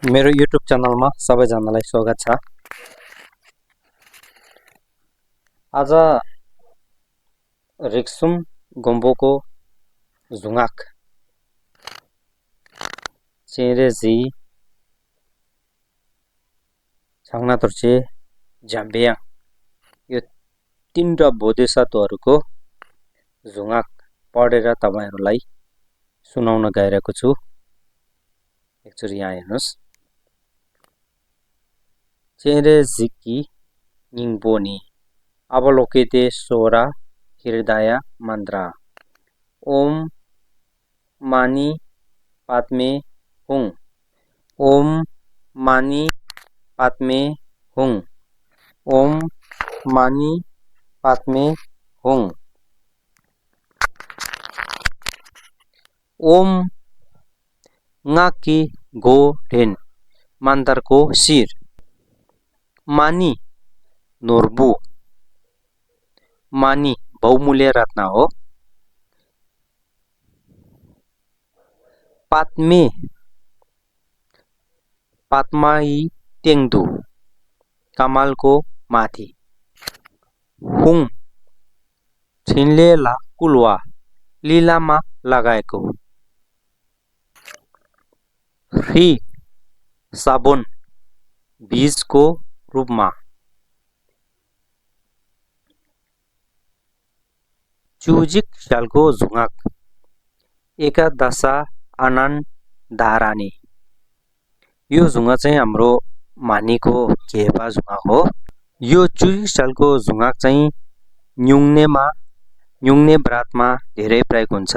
मेरो YouTube च्यानलमा सबैजनालाई स्वागत छ। आज रिक्सुम गोम्बोको जुङाक चेरेजी छाङनातुर्चे झ्याम्बेयाङ यो तीनटा बोधिसत्वहरूको जुङाक पढेर तपाईहरुलाई सुनाउन गइरहेको छु। एकचोटी यहाँ हेर्नुस्। चेरेजिकी निङबोनी अवलोकिते सोरा हृदय मन्त्रा ओम मानी पात्मे हुङ ओम मानी पात्मे हुङ ओम मानी पात्मे हुङ Om ngaki go den mandarko sir मानी नोर्बु मानी बहुमूल्य रत्न हो। पात्मे पात्माई तेङदु कमालको माथि हुङ छिनलेला कुलवा लीलामा लगाएको फ्री साबुन बीजको रूपमा चुजिक शालको जुङाक एकादशा आनन्द धारानी यो जुङा चाहिँ हाम्रो मानीको घेपा जुङाक हो। यो चुजिक शालको जुङाक चाहिँ न्युङ्ने व्रतमा धेरै प्रयोग हुन्छ।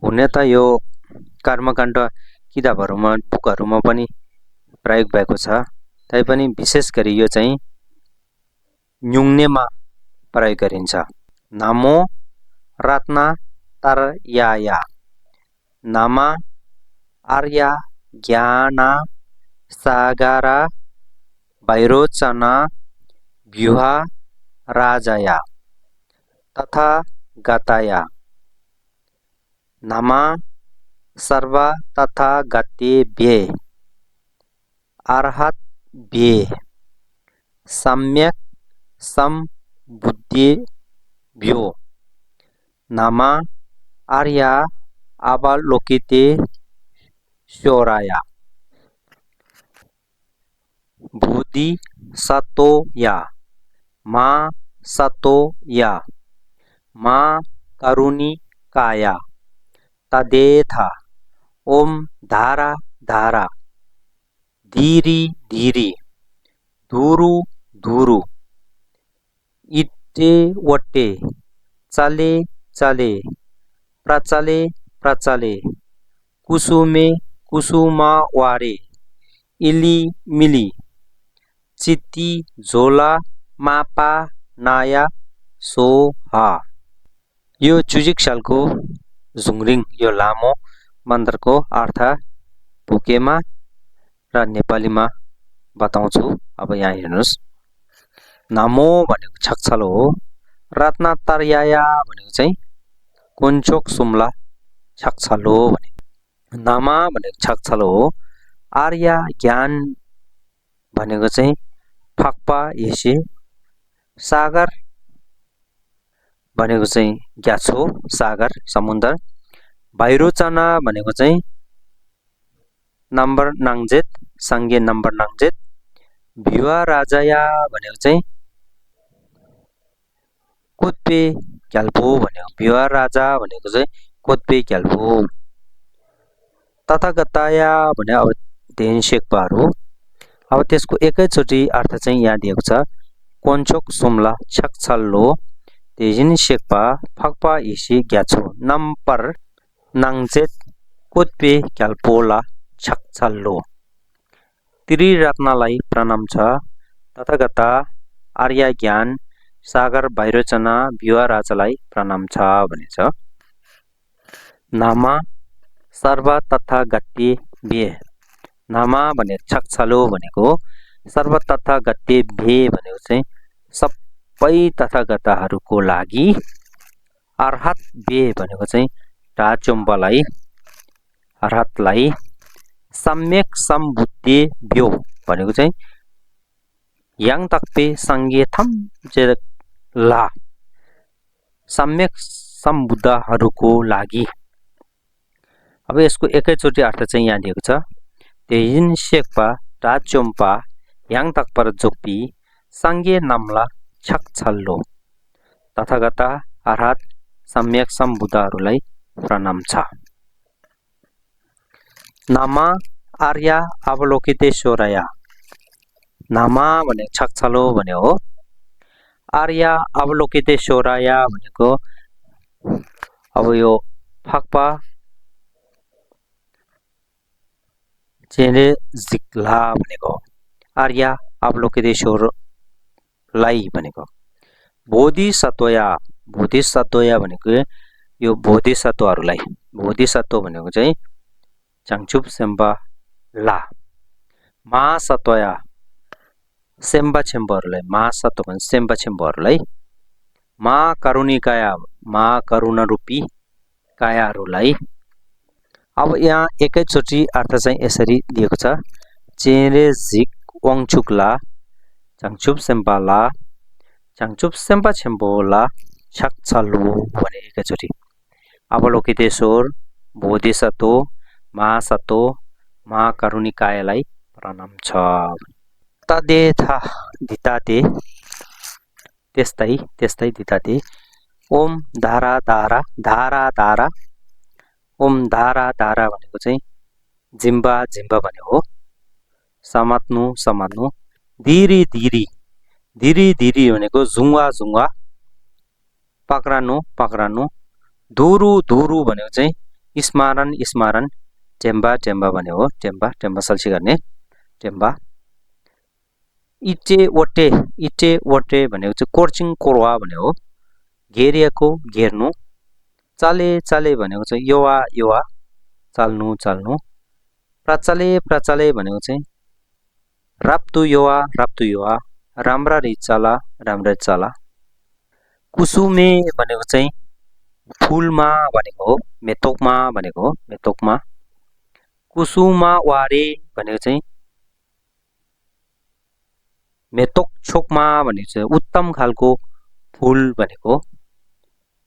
हुन त यो कर्मकाण्ड किताबहरुमा बुकहरुमा पनि प्रयोग भएको छ, तैपनि विशेष गरी यो चाहिँ न्युङ्नेमा प्रयोग गरिन्छ। नमो रत्न तरयाया नमा आर्य ज्ञान सागर वैरोचन व्यूह राजया तथा गतया नमा सर्व तथा गतेभ्ये अर्हत भ्ये सम्यक सम्बुद्धेभ्यो नमा आर्य अवलोकिते शोराय बुद्धि सतोया मा सतोया मा करुणिकाया तदेथा ओम धारा धारा धीरी धीरी धुरु धुरु इट्टे वट्टे चले चले प्रचले प्रचले कुसुमे कुसुमावारे इली मिली चित्ती झोला मापा नाया सोहा यो चुजिक शालको जुङरिङ यो लामो मन्त्रको अर्थ भुकेमा र नेपालीमा बताउँछु। अब यहाँ हेर्नुस्। नमो भनेको छक्छलो हो। रत्न तरयाया भनेको चाहिँ कुञ्चोक सुम्ला छक्छलो भनेको। नमा भनेको छक्छलो हो। आर्य ज्ञान भनेको चाहिँ फक्पा येसे। सागर भनेको चाहिँ ग्याछो सागर समुद्र। वैरोचना भनेको चाहिँ नम्बर नाङजेत संगे नम्बर नाङजेत। भ्युवा राजया भनेको चाहिँ कोत्पे क्याल्पो भनेको भ्युवा राजा भनेको चाहिँ कोत्पे क्याल्पो। तथागतया भने अब धेन शेक्पाहरु। अब त्यसको एकैचोटी अर्थ चाहिँ यहाँ दिएको छ। कोञ्चोक सुम्ला छक्छल्लो तेजिन शेक्पा फक्पा इसी ग्याछो नम्पर नाङजेत कोत्पे क्याल्पोला छक्छल्लो। त्रिरत्नलाई प्रणाम छ। तथागत आर्य ज्ञान सागर वैरोचना व्यूह राजालाई प्रणाम छ भनेछ। नमा सर्व तथा गत्ते भे नमा भने छक्छलो भनेको सर्व तथा गत्ते भे भनेको चाहिँ सबै तथागतहरुको लागि। अर्हत भे भनेको चाहिँ राचुम्बलाई अर्हतलाई सम्यक सम्बुद्धि दे ब्यो भनेको चाहिँ याङ तक्पे संगे थम जे ला सम्यक सम्बुद्धहरूको लागि। अब यसको एकैचोटी अर्थ चाहिँ यहाँ दिएको छ। तेजिन शेक्पा राजोम्पा याङ तक्पर जोक्पी संगे नामला छक छल्लो। तथागत अर्थात सम्यक सम्बुद्धहरूलाई प्रणाम छ। नामा आर्या अवलोकितेश्वरया। नामा भने छक छलो भने हो। आर्या अवलोकितेश्वरया भनेको अब यो फक्पा चेने जिक्ला भनेको आर्या अवलोकितेश्वरलाई भनेको। बोधिसत्वया। बोधिसत्वया भनेको यो बोधिसत्वहरूलाई। बोधिसत्व भनेको चाहिँ चाङचुप सेम्बा ला। महासत्वया सेम्बा छेम्बहरूलाई। महासत्व भने सेम्बा छेम्बहरूलाई। महाकरुणिकाया महाकरुणा रूपी कायाहरूलाई। अब यहाँ एकैचोटी अर्थ चाहिँ यसरी दिएको छ। चेरे जिक वाङचुकला चाङचुप सेम्बा ला चाङचुप सेम्बा छेम्बोला छक छल्लो भने एकैचोटी। अवलोकितेश्वर बोधिसत्व महासत्व महाकरुणिकायलाई प्रणाम छ। तदेथा दिताते त्यस्तै त्यस्तै दिताते। ओम धारा धारा धारा धारा। ओम धारा धारा भनेको चाहिँ जिम्बा जिम्बा भने हो। समात्नु समात्नु। धीरी धीरी धीरी धीरी भनेको जुङ्गा जुङ्गा। पक्रानु पक्रानु। धुरु धुरु भनेको चाहिँ स्मरण स्मरण। टेम्बा टेम्बा भने हो। टेम्बा टेम्बा सल्सी गर्ने टेम्बा। इटे वटे इटे वटे भनेको चाहिँ कोर्चिङ कोरवा भने हो। घेरिएको घेर्नु। चाले चाले भनेको चाहिँ युवा युवा चाल्नु चाल्नु। प्रचले प्रचले भनेको चाहिँ राप्तु युवा राप्तु युवा। राम्ररी चला राम्ररी चला। कुसुमे भनेको चाहिँ फुलमा भनेको हो। मेतोकमा भनेको हो। मेतोकमा। कुसुमा वारे भनेको चाहिँ मेतोक छोकमा भनेको चाहिँ उत्तम खालको फुल भनेको।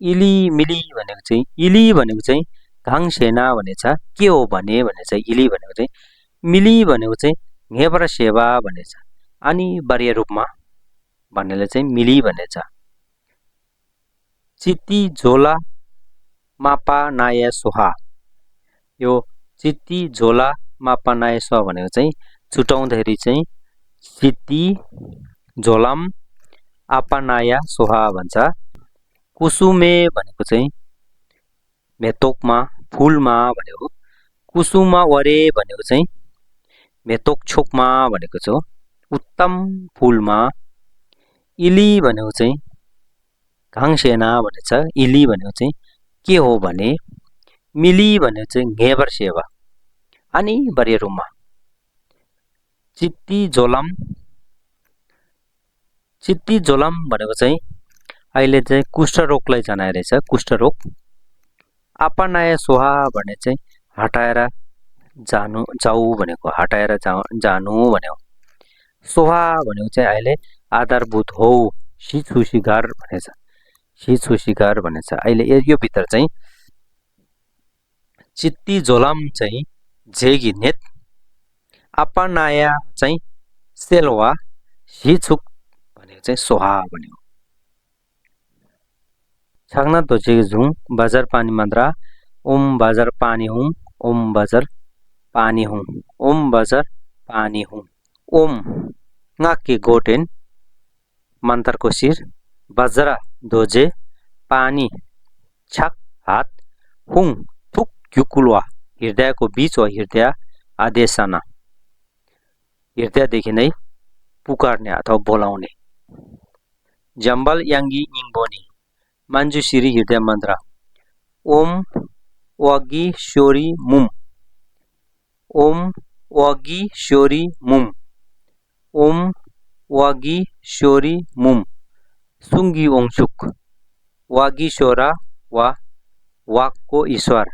इली मिली भनेको चाहिँ इली भनेको चाहिँ घाङसेना भनेछ के हो भने चाहिँ इली भनेको चाहिँ मिली भनेको चाहिँ घेबर सेवा भनेछ अनिवार्य रूपमा भन्नेले चाहिँ मिली भनेछ। चित्ती झोला मापा नाय सोहा। यो चित्ती झोला मापा नाय सोहा भनेको चाहिँ छुटाउँदाखेरि चाहिँ चित्ती झोलाम आपानाया सोहा भन्छ। कुसुमे भनेको चाहिँ मेतोकमा फुलमा भनेको। कुसुमा वरे भनेको चाहिँ मेतोक छोकमा भनेको छ। उत्तम फुलमा। इली भनेको चाहिँ घाङसेना भनेछ। इली भनेको चाहिँ के हो भने मिली भनेको चाहिँ घेबर सेवा अनिवार्य रूपमा। चित्ती झोलम चित्ती झोलम भनेको चाहिँ अहिले चाहिँ कुष्ठरोगलाई जनाए रहेछ। कुष्ठरोग। आपनाय सोहा भने चाहिँ हटाएर जानु जाऊ भनेको। हटाएर जानु भनेको। सोहा भनेको चाहिँ अहिले आधारभूत हो। सिछुसिगार भनेछ। सिछुसिगार भनेछ। अहिले यो भित्र चाहिँ चित्ती झोलम चाहिँ झेगी नेत। आपनाया चाहिँ सेलवा। सिछुक भनेको चाहिँ सोहा भनेको। छाग्ना दोचेगी झुङ बजार पानी मन्द्रा। ओम बजार पानी हुँ। ओम बजार पानी हुँ। ओम बजार पानी हुँ। ओम ngakke goten मंत्र को सिर। बजरा दोजे पानी छक हात। हुङ थुक क्युकुलवा हृदय को बीच वा हृदय आदेशना। हृदयदेखि नै पुकारने अथवा बोलाउने। जम्बल याङ्गी निङबोनी मान्जुसिरी हृदय मन्त्र। ओम वागी शोरी मुम। ओम वागी शोरी मुम। ओम वागी शोरी मुम। सुङ्गी ओङसुक वागी शोरा वा वाकको ईश्वर